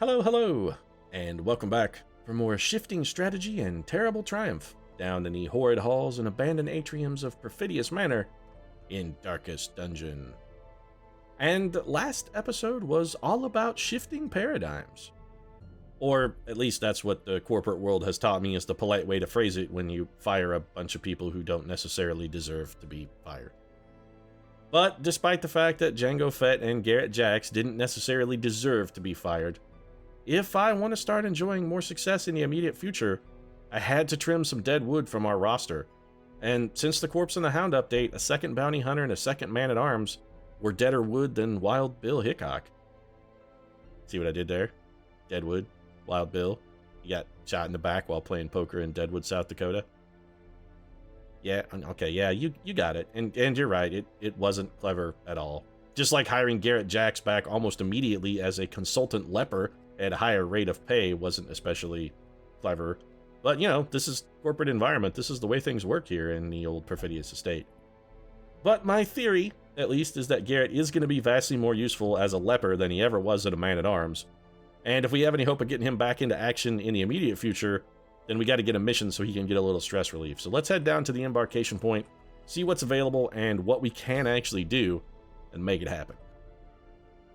Hello, hello, and welcome back for more shifting strategy and terrible triumph down in the horrid halls and abandoned atriums of Perfidious Manor in Darkest Dungeon. And last episode was all about shifting paradigms. Or at least that's what the corporate world has taught me is the polite way to phrase it when you fire a bunch of people who don't necessarily deserve to be fired. But despite the fact that Django Fett and Garrett Jax didn't necessarily deserve to be fired, if I want to start enjoying more success in the immediate future, I had to trim some dead wood from our roster. And since the Corpse and the Hound update, a second bounty hunter and a second man-at-arms were deader wood than Wild Bill Hickok. See what I did there? Deadwood, Wild Bill. He got shot in the back while playing poker in Deadwood, South Dakota. Yeah, okay, yeah, you got it. And you're right, it wasn't clever at all. Just like hiring Garrett Jax back almost immediately as a consultant leper at a higher rate of pay wasn't especially clever. But, you know, this is corporate environment. This is the way things work here in the old Perfidious estate. But my theory, at least, is that Garrett is going to be vastly more useful as a leper than he ever was as a man-at-arms. And if we have any hope of getting him back into action in the immediate future, then we got to get a mission so he can get a little stress relief. So let's head down to the embarkation point, see what's available and what we can actually do, and make it happen.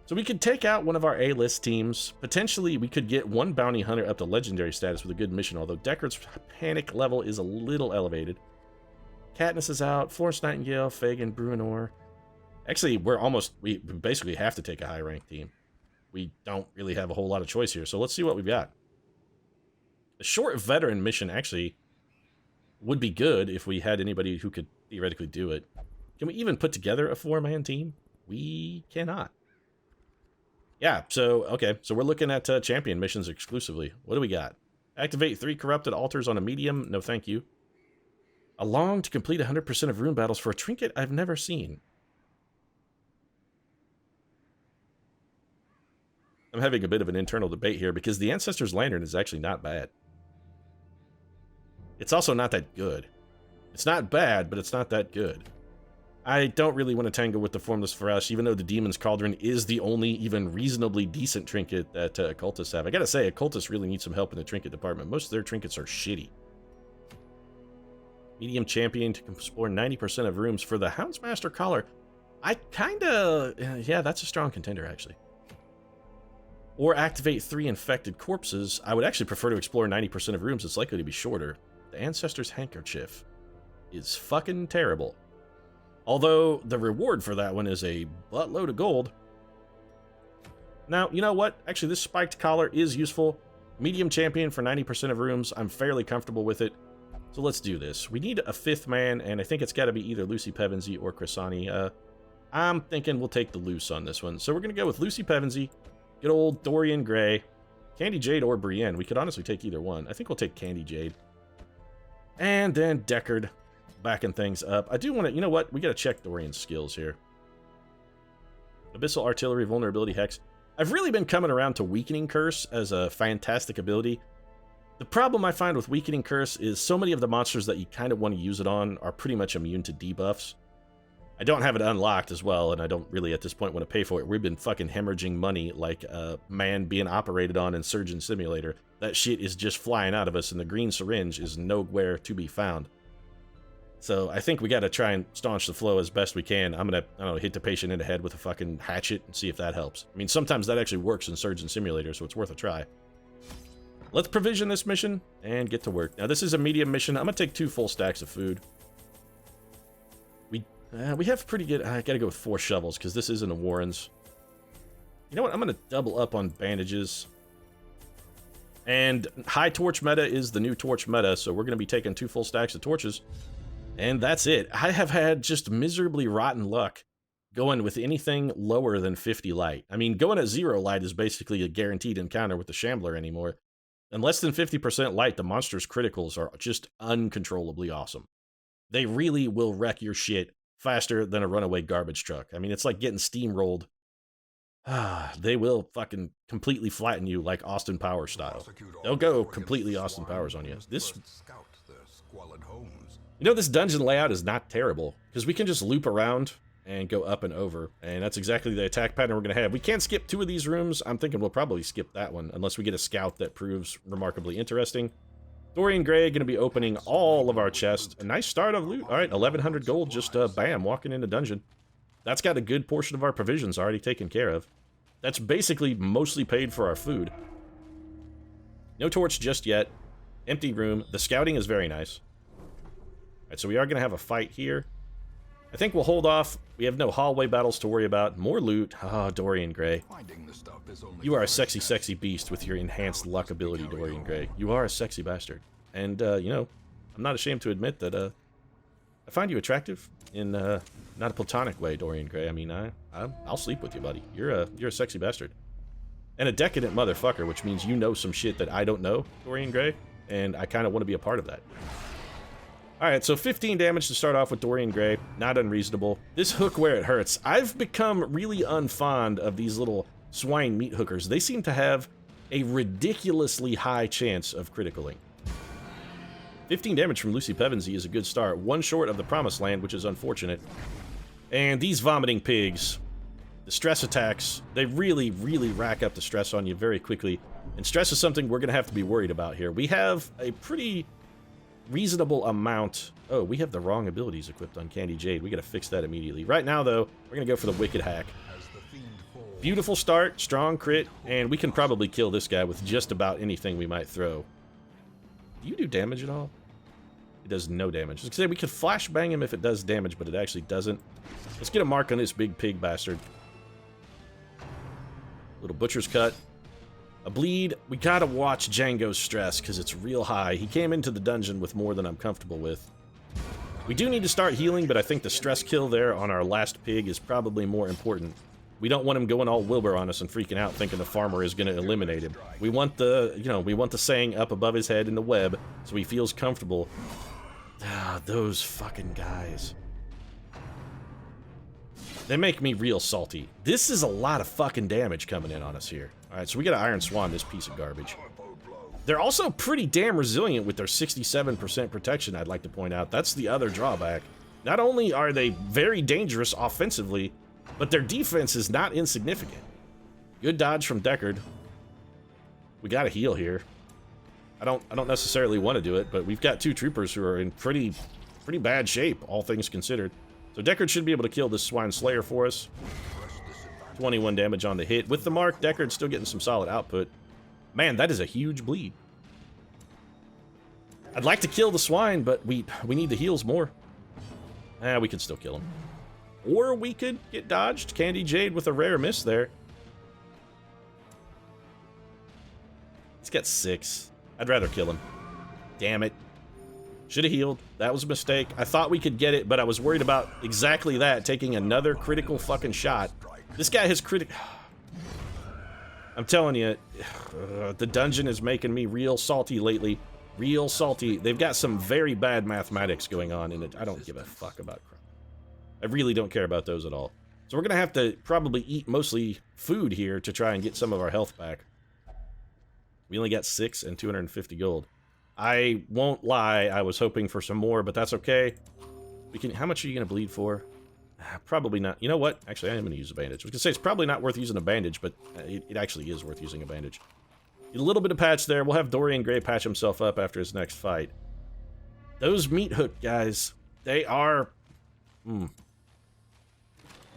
So we could take out one of our A-list teams. Potentially, we could get one bounty hunter up to legendary status with a good mission, although Deckard's panic level is a little elevated. Katniss is out, Florence Nightingale, Fagin, Bruenor. Actually, we basically have to take a high-ranked team. We don't really have a whole lot of choice here, so let's see what we've got. A short veteran mission actually would be good if we had anybody who could theoretically do it. Can we even put together a four-man team? We cannot. Yeah, okay, so we're looking at champion missions exclusively. What do we got? Activate 3 corrupted altars on a medium. No, thank you. A long to complete 100% of rune battles for a trinket I've never seen. I'm having a bit of an internal debate here because the Ancestor's Lantern is actually not bad. It's also not that good. It's not bad, but it's not that good. I don't really want to tangle with the Formless Farash, even though the Demon's Cauldron is the only even reasonably decent trinket that occultists have. I gotta say, occultists really need some help in the trinket department. Most of their trinkets are shitty. Medium champion to explore 90% of rooms for the Houndsmaster Collar. I kinda... yeah, that's a strong contender, actually. Or activate 3 infected corpses. I would actually prefer to explore 90% of rooms. It's likely to be shorter. The Ancestor's Handkerchief is fucking terrible. Although, the reward for that one is a buttload of gold. Now, you know what? Actually, this spiked collar is useful. Medium champion for 90% of rooms. I'm fairly comfortable with it. So let's do this. We need a 5th man, and I think it's got to be either Lucy Pevensey or Chrysani. I'm thinking we'll take the Luce on this one. So we're going to go with Lucy Pevensey, good old Dorian Gray, Candy Jade, or Brienne. We could honestly take either one. I think we'll take Candy Jade. And then Deckard. Backing things up. I do want to, you know what? We got to check Dorian's skills here. Abyssal Artillery, Vulnerability, Hex. I've really been coming around to Weakening Curse as a fantastic ability. The problem I find with Weakening Curse is so many of the monsters that you kind of want to use it on are pretty much immune to debuffs. I don't have it unlocked as well, and I don't really at this point want to pay for it. We've been fucking hemorrhaging money like a man being operated on in Surgeon Simulator. That shit is just flying out of us, and the green syringe is nowhere to be found. So I think we got to try and staunch the flow as best we can. I'm going to, I don't know, hit the patient in the head with a fucking hatchet and see if that helps. I mean, sometimes that actually works in Surgeon Simulator, so it's worth a try. Let's provision this mission and get to work. Now, this is a medium mission. I'm going to take 2 full stacks of food. We have pretty good... I got to go with 4 shovels because this isn't a Warren's. You know what? I'm going to double up on bandages. And high torch meta is the new torch meta, so we're going to be taking 2 full stacks of torches. And that's it. I have had just miserably rotten luck going with anything lower than 50 light. I mean, going at 0 light is basically a guaranteed encounter with the Shambler anymore. And less than 50% light, the monster's criticals are just uncontrollably awesome. They really will wreck your shit faster than a runaway garbage truck. I mean, it's like getting steamrolled. They will fucking completely flatten you like Austin Powers style. They'll go completely Austin Powers on you. You know, this dungeon layout is not terrible, because we can just loop around and go up and over. And that's exactly the attack pattern we're going to have. We can't skip 2 of these rooms. I'm thinking we'll probably skip that one, unless we get a scout that proves remarkably interesting. Dorian Gray going to be opening all of our chests. A nice start of loot. All right, 1,100 gold, just bam, walking into dungeon. That's got a good portion of our provisions already taken care of. That's basically mostly paid for our food. No torch just yet. Empty room. The scouting is very nice. All right, so we are going to have a fight here. I think we'll hold off. We have no hallway battles to worry about. More loot. Ah, Dorian Gray. You are a sexy, sexy beast with your enhanced luck ability, Dorian Gray. You are a sexy bastard. And, you know, I'm not ashamed to admit that, I find you attractive in, not a platonic way, Dorian Gray. I mean, I'll sleep with you, buddy. You're a sexy bastard. And a decadent motherfucker, which means you know some shit that I don't know, Dorian Gray. And I kind of want to be a part of that. Alright, so 15 damage to start off with Dorian Gray. Not unreasonable. This hook where it hurts. I've become really unfond of these little swine meat hookers. They seem to have a ridiculously high chance of criticaling. 15 damage from Lucy Pevensey is a good start. 1 short of the Promised Land, which is unfortunate. And these vomiting pigs, the stress attacks, they really, really rack up the stress on you very quickly. And stress is something we're going to have to be worried about here. We have a pretty reasonable amount. Oh, we have the wrong abilities equipped on Candy Jade. We gotta fix that immediately. Right now, though, we're gonna go for the Wicked Hack. Beautiful start, strong crit, and we can probably kill this guy with just about anything we might throw. Do you do damage at all? It does no damage. Let's say we could flashbang him if it does damage, but it actually doesn't. Let's get a mark on this big pig bastard. Little butcher's cut. A bleed. We gotta watch Django's stress, because it's real high. He came into the dungeon with more than I'm comfortable with. We do need to start healing, but I think the stress kill there on our last pig is probably more important. We don't want him going all Wilbur on us and freaking out thinking the farmer is gonna eliminate him. We want the, you know, we want the saying up above his head in the web, so he feels comfortable. Ah, those fucking guys. They make me real salty. This is a lot of fucking damage coming in on us here. Alright, so we got an Iron Swan, this piece of garbage. They're also pretty damn resilient with their 67% protection, I'd like to point out. That's the other drawback. Not only are they very dangerous offensively, but their defense is not insignificant. Good dodge from Deckard. We gotta heal here. I don't necessarily want to do it, but we've got 2 troopers who are in pretty bad shape, all things considered. So Deckard should be able to kill this Swine Slayer for us. 21 damage on the hit. With the mark, Deckard's still getting some solid output. Man, that is a huge bleed. I'd like to kill the swine, but we need the heals more. We could still kill him. Or we could get dodged. Candy Jade with a rare miss there. He's got 6. I'd rather kill him. Damn it. Should have healed. That was a mistake. I thought we could get it, but I was worried about exactly that, taking another critical fucking shot. This guy has I'm telling you, the dungeon is making me real salty lately. Real salty. They've got some very bad mathematics going on in it. I don't give a fuck about crap. I really don't care about those at all. So we're going to have to probably eat mostly food here to try and get some of our health back. We only got 6 and 250 gold. I won't lie, I was hoping for some more, but that's okay. We can. How much are you going to bleed for? Probably not. You know what? Actually, I am going to use a bandage. I was going to say it's probably not worth using a bandage, but it actually is worth using a bandage. Get a little bit of patch there. We'll have Dorian Gray patch himself up after his next fight. Those meat hook guys, they are...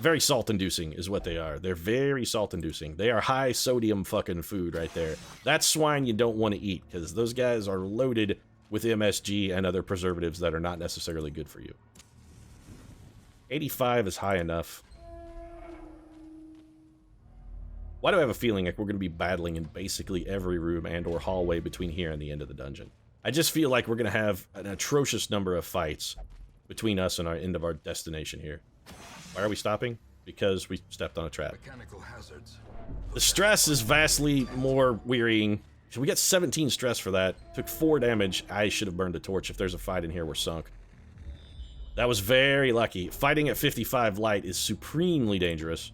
very salt-inducing is what they are. They're very salt-inducing. They are high-sodium fucking food right there. That's swine you don't want to eat, because those guys are loaded with MSG and other preservatives that are not necessarily good for you. 85 is high enough. Why do I have a feeling like we're going to be battling in basically every room and or hallway between here and the end of the dungeon? I just feel like we're going to have an atrocious number of fights between us and our end of our destination here. Why are we stopping? Because we stepped on a trap. The stress is vastly more wearying. So we got 17 stress for that. Took 4 damage. I should have burned a torch. If there's a fight in here, we're sunk. That was very lucky. Fighting at 55 light is supremely dangerous.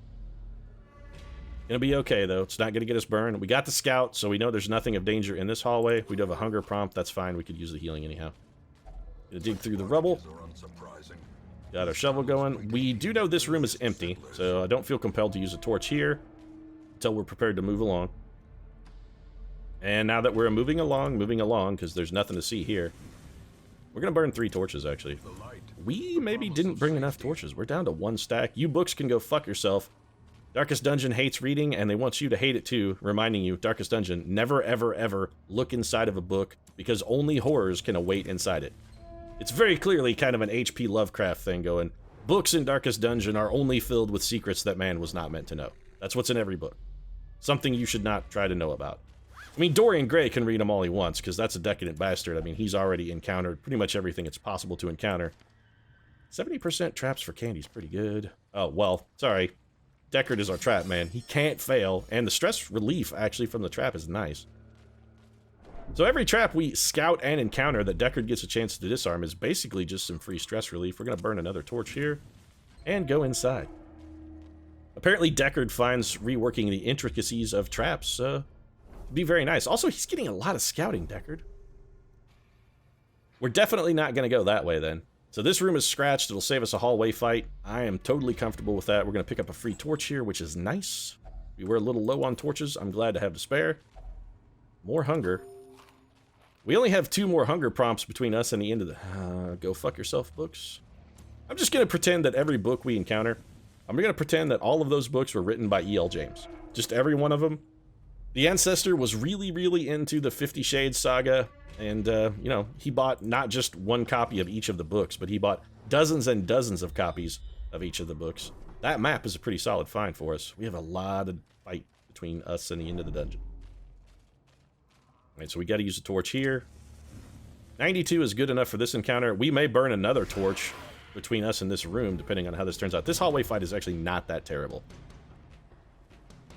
Gonna be okay, though. It's not gonna get us burned. We got the scout, so we know there's nothing of danger in this hallway. We do have a hunger prompt. That's fine. We could use the healing anyhow. Gonna dig through the rubble. Got our shovel going. We do know this room is empty, so I don't feel compelled to use a torch here until we're prepared to move along. And now that we're moving along, because there's nothing to see here, we're going to burn 3 torches, actually. We maybe didn't bring enough torches. We're down to 1 stack. You books can go fuck yourself. Darkest Dungeon hates reading, and they want you to hate it too, reminding you, Darkest Dungeon, never, ever, ever look inside of a book, because only horrors can await inside it. It's very clearly kind of an H.P. Lovecraft thing going, books in Darkest Dungeon are only filled with secrets that man was not meant to know. That's what's in every book. Something you should not try to know about. I mean, Dorian Gray can read them all he wants, because that's a decadent bastard. I mean, he's already encountered pretty much everything it's possible to encounter. 70% traps for candy's pretty good. Oh, well, sorry. Deckard is our trap man. He can't fail, and the stress relief, actually, from the trap is nice. So every trap we scout and encounter that Deckard gets a chance to disarm is basically just some free stress relief. We're going to burn another torch here and go inside. Apparently Deckard finds reworking the intricacies of traps to be very nice. Also, he's getting a lot of scouting, Deckard. We're definitely not going to go that way then. So this room is scratched. It'll save us a hallway fight. I am totally comfortable with that. We're going to pick up a free torch here, which is nice. We were a little low on torches. I'm glad to have to spare. More hunger. We only have 2 more hunger prompts between us and the end of the... go fuck yourself, books. I'm just going to pretend that every book we encounter, I'm going to pretend that all of those books were written by E.L. James. Just every one of them. The Ancestor was really, really into the 50 Shades saga, and, you know, he bought not just 1 copy of each of the books, but he bought dozens and dozens of copies of each of the books. That map is a pretty solid find for us. We have a lot of fight between us and the end of the dungeon. Alright, so we gotta use a torch here. 92 is good enough for this encounter. We may burn another torch between us and this room, depending on how this turns out. This hallway fight is actually not that terrible.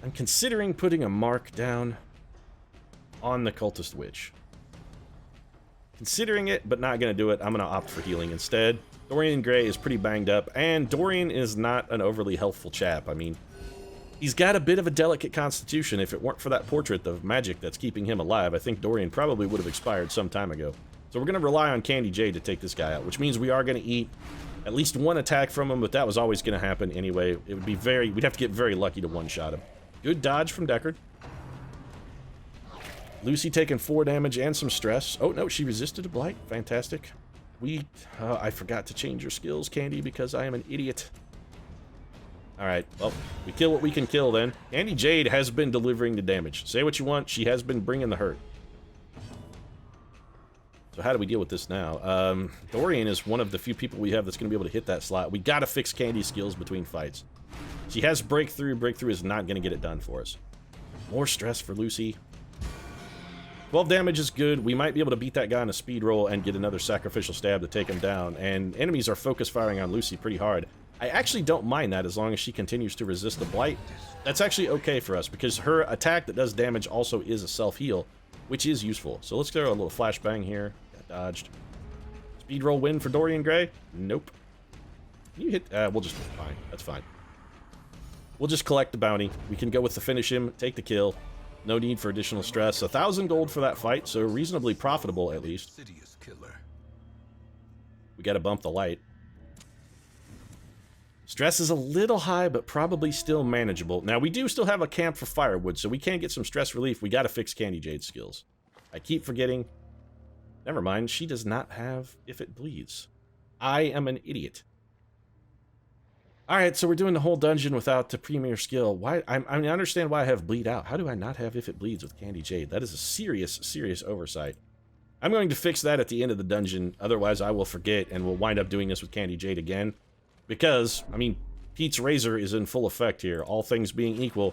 I'm considering putting a mark down on the Cultist Witch. Considering it, but not gonna do it. I'm gonna opt for healing instead. Dorian Gray is pretty banged up, and Dorian is not an overly healthful chap. I mean, he's got a bit of a delicate constitution. If it weren't for that portrait of magic that's keeping him alive, I think Dorian probably would have expired some time ago. So we're going to rely on Candy Jade to take this guy out, which means we are going to eat at least 1 attack from him, but that was always going to happen anyway. It would be we'd have to get very lucky to one-shot him. Good dodge from Deckard. Lucy taking 4 damage and some stress. Oh, no, she resisted a blight. Fantastic. I forgot to change your skills, Candy, because I am an idiot. Alright, well, we kill what we can kill then. Candy Jade has been delivering the damage. Say what you want, she has been bringing the hurt. So how do we deal with this now? Dorian is one of the few people we have that's going to be able to hit that slot. We gotta fix Candy's skills between fights. She has Breakthrough. Breakthrough is not going to get it done for us. More stress for Lucy. 12 damage is good. We might be able to beat that guy on a speed roll and get another sacrificial stab to take him down. And enemies are focus firing on Lucy pretty hard. I actually don't mind that as long as she continues to resist the blight. That's actually okay for us because her attack that does damage also is a self-heal, which is useful. So let's throw a little flashbang here. Got dodged. Speed roll win for Dorian Gray? Nope. You hit... we'll just... Fine. That's fine. We'll just collect the bounty. We can go with the finish him, take the kill. No need for additional stress. 1,000 gold for that fight, so reasonably profitable at least. We gotta bump the light. Stress is a little high, but probably still manageable. Now, we do still have a camp for firewood, so we can get some stress relief. We gotta fix Candy Jade's skills. I keep forgetting. Never mind, she does not have If It Bleeds. I am an idiot. Alright, so we're doing the whole dungeon without the premier skill. Why? I understand why I have Bleed Out. How do I not have If It Bleeds with Candy Jade? That is a serious, serious oversight. I'm going to fix that at the end of the dungeon, otherwise I will forget and we'll wind up doing this with Candy Jade again. Because, I mean, Pete's Razor is in full effect here. All things being equal,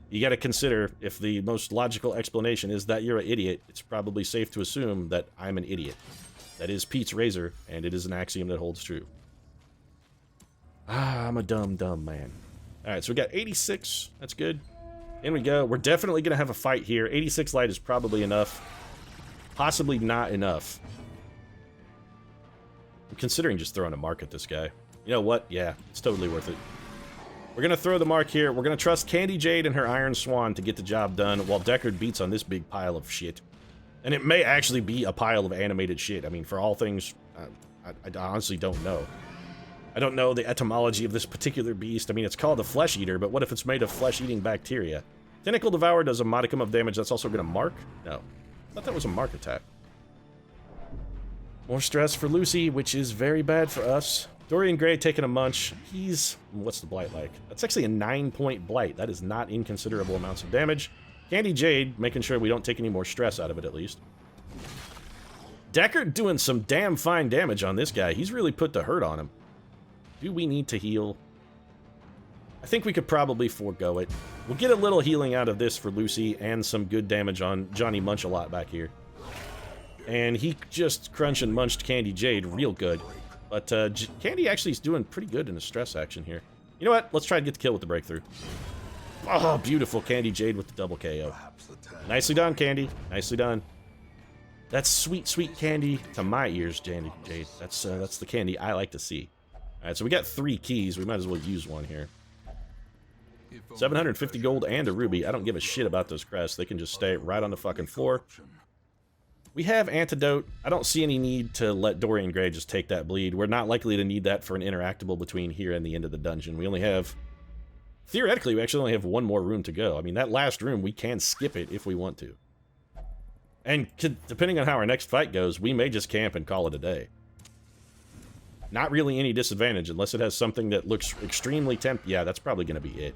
you gotta consider if the most logical explanation is that you're an idiot, it's probably safe to assume that I'm an idiot. That is Pete's Razor, and it is an axiom that holds true. Ah, I'm a dumb, dumb man. Alright, so we got 86. That's good. In we go. We're definitely gonna have a fight here. 86 light is probably enough. Possibly not enough. I'm considering just throwing a mark at this guy. You know what? Yeah, it's totally worth it. We're gonna throw the mark here. We're gonna trust Candy Jade and her Iron Swan to get the job done while Deckard beats on this big pile of shit. And it may actually be a pile of animated shit. I mean, for all things, I honestly don't know. I don't know the etymology of this particular beast. I mean, it's called a flesh eater, but what if it's made of flesh-eating bacteria? Tentacle Devour does a modicum of damage. That's also going to mark? No. I thought that was a mark attack. More stress for Lucy, which is very bad for us. Dorian Gray taking a munch. He's... What's the blight like? That's actually a 9-point blight. That is not inconsiderable amounts of damage. Candy Jade, making sure we don't take any more stress out of it, at least. Deckard doing some damn fine damage on this guy. He's really put the hurt on him. Do we need to heal? I think we could probably forego it. We'll get a little healing out of this for Lucy and some good damage on Johnny Munch-a-Lot back here. And he just crunched and munched Candy Jade real good. But Candy actually is doing pretty good in a stress action here. You know what? Let's try to get the kill with the breakthrough. Oh, beautiful Candy Jade with the double KO. Nicely done, Candy. Nicely done. That's sweet, sweet candy to my ears, Candy Jade. That's the candy I like to see. All right, so we got 3 keys. We might as well use one here. 750 gold and a ruby. I don't give a shit about those crests. They can just stay right on the fucking floor. We have antidote. I don't see any need to let Dorian Gray just take that bleed. We're not likely to need that for an interactable between here and the end of the dungeon. We only have... Theoretically, we actually only have 1 more room to go. I mean, that last room, we can skip it if we want to. And depending on how our next fight goes, we may just camp and call it a day. Not really any disadvantage, unless it has something that looks extremely tempting. Yeah, that's probably going to be it.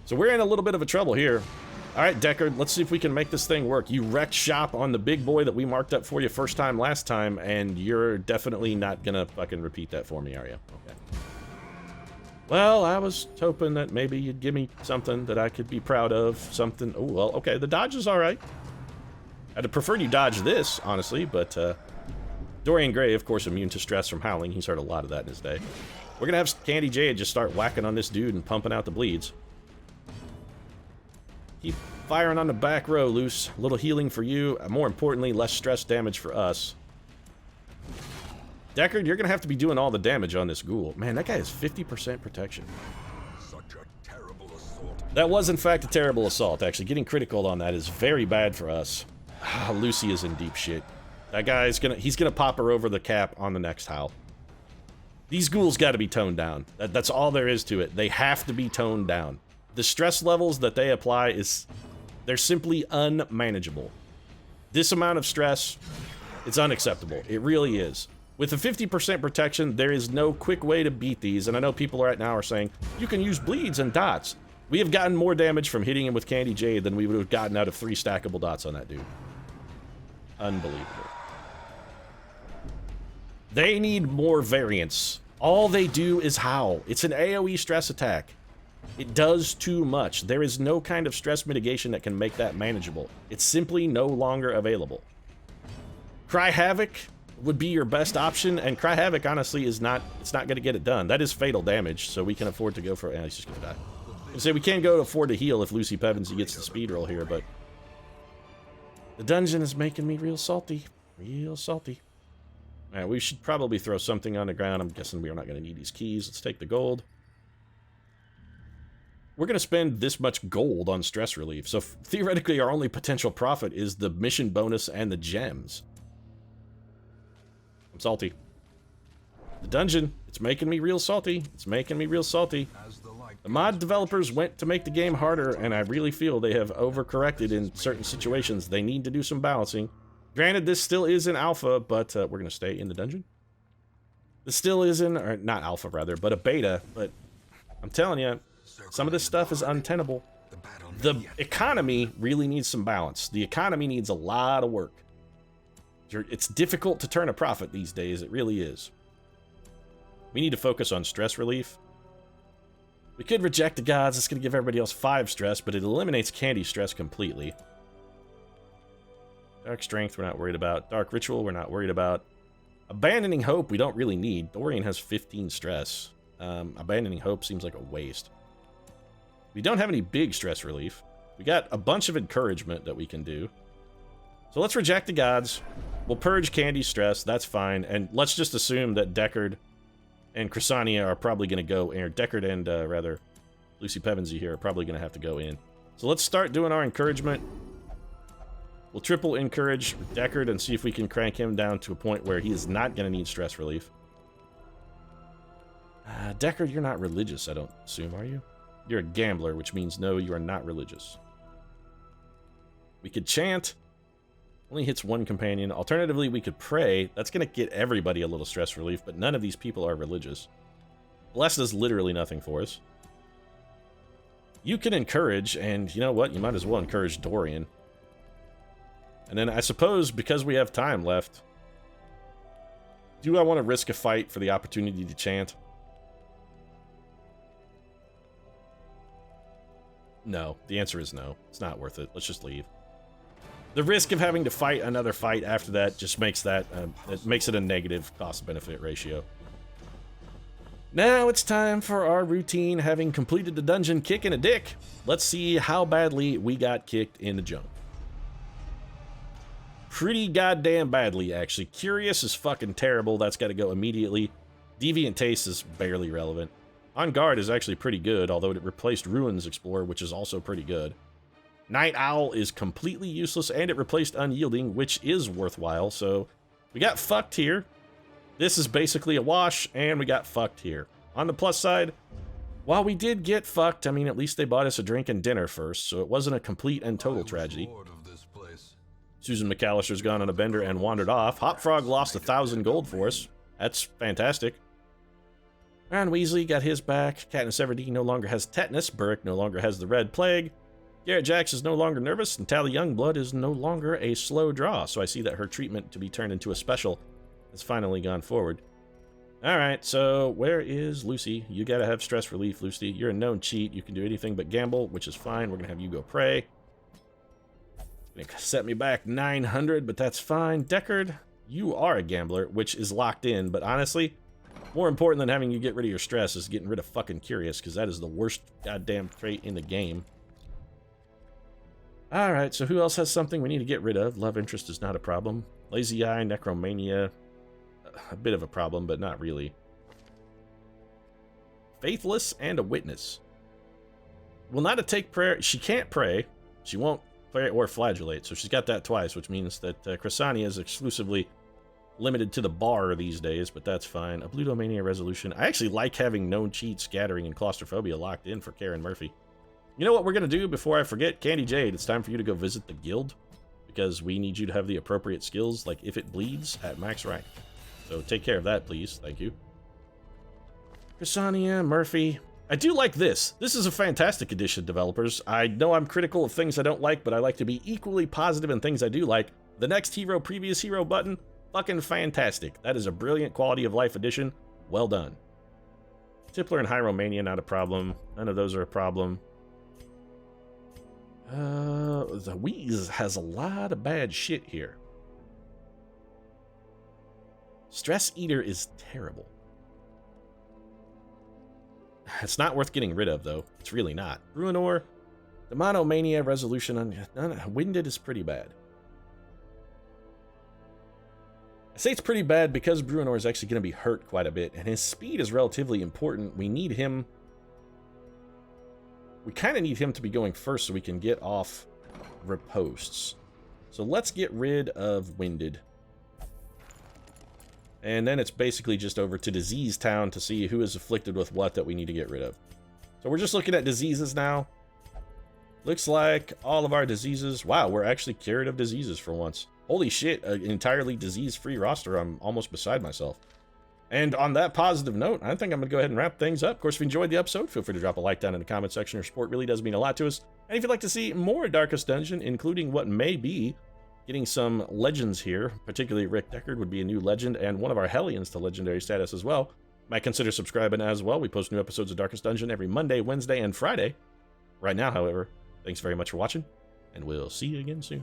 So we're in a little bit of a trouble here. Alright, Deckard, let's see if we can make this thing work. You wrecked shop on the big boy that we marked up for you first time last time, and you're definitely not going to fucking repeat that for me, are you? Okay. Well, I was hoping that maybe you'd give me something that I could be proud of. Something... Oh, well, okay, the dodge is alright. I'd have preferred you dodge this, honestly, but, Dorian Gray, of course, immune to stress from howling. He's heard a lot of that in his day. We're gonna have Candy Jade just start whacking on this dude and pumping out the bleeds. Keep firing on the back row, Luce. A little healing for you. More importantly, less stress damage for us. Deckard, you're gonna have to be doing all the damage on this ghoul. Man, that guy has 50% protection. Such a terrible assault. That was, in fact, a terrible assault, actually. Getting critical on that is very bad for us. Lucy is in deep shit. That guy's he's gonna pop her over the cap on the next howl. These ghouls gotta be toned down. That's all there is to it. They have to be toned down. The stress levels that they apply they're simply unmanageable. This amount of stress, it's unacceptable. It really is. With a 50% protection, there is no quick way to beat these, and I know people right now are saying, you can use bleeds and dots. We have gotten more damage from hitting him with Candy Jade than we would have gotten out of 3 stackable dots on that dude. Unbelievable. They need more variance. All they do is howl. It's an AoE stress attack. It does too much. There is no kind of stress mitigation that can make that manageable. It's simply no longer available. Cry Havoc would be your best option, and Cry Havoc, honestly, it's not going to get it done. That is fatal damage, so we can afford to go for... he's just going to die. I say we can't go to afford to heal if Lucy Pevensey gets the speed roll here, but... The dungeon is making me real salty. Real salty. Alright, we should probably throw something on the ground. I'm guessing we are not going to need these keys. Let's take the gold. We're going to spend this much gold on stress relief, so theoretically our only potential profit is the mission bonus and the gems. I'm salty. The dungeon, it's making me real salty. It's making me real salty. The mod developers went to make the game harder, and I really feel they have overcorrected in certain situations. They need to do some balancing. Granted, this still is in alpha, but we're going to stay in the dungeon. This still is in, or not alpha rather, but a beta, but I'm telling you, some of this stuff is untenable. The economy really needs some balance. The economy needs a lot of work. It's difficult to turn a profit these days, it really is. We need to focus on stress relief. We could reject the gods, it's going to give everybody else 5 stress, but it eliminates Candy stress completely. Dark Strength, we're not worried about. Dark Ritual, we're not worried about. Abandoning Hope, we don't really need. Dorian has 15 stress. Abandoning Hope seems like a waste. We don't have any big stress relief. We got a bunch of encouragement that we can do. So let's reject the gods. We'll purge Candy's stress, that's fine. And let's just assume that Deckard and Chrysania are probably going to go in. Or Deckard and, rather, Lucy Pevensey here are probably going to have to go in. So let's start doing our encouragement. We'll triple encourage Deckard and see if we can crank him down to a point where he is not going to need stress relief. Deckard, you're not religious, I don't assume, are you? You're a gambler, which means no, you are not religious. We could chant. Only hits one companion. Alternatively, we could pray. That's going to get everybody a little stress relief, but none of these people are religious. Bless does literally nothing for us. You can encourage, and you know what? You might as well encourage Dorian. And then I suppose, because we have time left, do I want to risk a fight for the opportunity to chant? No. The answer is no. It's not worth it. Let's just leave. The risk of having to fight another fight after that just makes that, it makes it a negative cost-benefit ratio. Now it's time for our routine, having completed the dungeon kick in a dick. Let's see how badly we got kicked in the junk. Pretty goddamn badly, actually. Curious is fucking terrible. That's got to go immediately. Deviant Taste is barely relevant. On Guard is actually pretty good, although it replaced Ruins Explorer, which is also pretty good. Night Owl is completely useless, and it replaced Unyielding, which is worthwhile, so we got fucked here. This is basically a wash, and we got fucked here. On the plus side, while we did get fucked, I mean, at least they bought us a drink and dinner first, so it wasn't a complete and total tragedy. Susan McAllister's gone on a bender and wandered off. Hopfrog lost 1,000 gold for us. That's fantastic. Ron Weasley got his back. Katniss Everdeen no longer has tetanus. Burrick no longer has the red plague. Garrett Jax is no longer nervous, and Tally Youngblood is no longer a slow draw, so I see that her treatment to be turned into a special has finally gone forward. Alright, so where is Lucy? You gotta have stress relief, Lucy. You're a known cheat. You can do anything but gamble, which is fine. We're gonna have you go pray. Gonna set me back 900, but that's fine. Deckard, you are a gambler, which is locked in, but honestly, more important than having you get rid of your stress is getting rid of fucking Curious, because that is the worst goddamn trait in the game. Alright, so who else has something we need to get rid of? Love interest is not a problem. Lazy Eye, Necromania, a bit of a problem, but not really. Faithless and a Witness. Will not take prayer. She can't pray. She won't pray or flagellate, so she's got that twice, which means that Chrysania is exclusively limited to the bar these days, but that's fine. A Blutomania Resolution. I actually like having known cheat, scattering, and claustrophobia locked in for Karen Murphy. You know what we're going to do before I forget? Candy Jade, it's time for you to go visit the guild, because we need you to have the appropriate skills, like if it bleeds, at max rank. So take care of that, please. Thank you. Chrysania, Murphy. I do like this. This is a fantastic addition, developers. I know I'm critical of things I don't like, but I like to be equally positive in things I do like. The next hero, previous hero button, fucking fantastic. That is a brilliant quality of life addition. Well done. Tippler and Hyromania, not a problem. None of those are a problem. The Wheeze has a lot of bad shit here. Stress Eater is terrible. It's not worth getting rid of, though. It's really not. Ruinor, Demonomania, Resolution on Winded is pretty bad. I say it's pretty bad because Bruenor is actually going to be hurt quite a bit, and his speed is relatively important. We need him. We kind of need him to be going first so we can get off riposts. So let's get rid of Winded. And then it's basically just over to Disease Town to see who is afflicted with what that we need to get rid of. So we're just looking at diseases now. Looks like all of our diseases... Wow, we're actually cured of diseases for once. Holy shit, an entirely disease-free roster. I'm almost beside myself. And on that positive note, I think I'm going to go ahead and wrap things up. Of course, if you enjoyed the episode, feel free to drop a like down in the comment section. Your support really does mean a lot to us. And if you'd like to see more Darkest Dungeon, including what may be getting some legends here, particularly Rick Deckard would be a new legend, and one of our Hellions to legendary status as well, might consider subscribing as well. We post new episodes of Darkest Dungeon every Monday, Wednesday, and Friday. Right now, however, thanks very much for watching, and we'll see you again soon.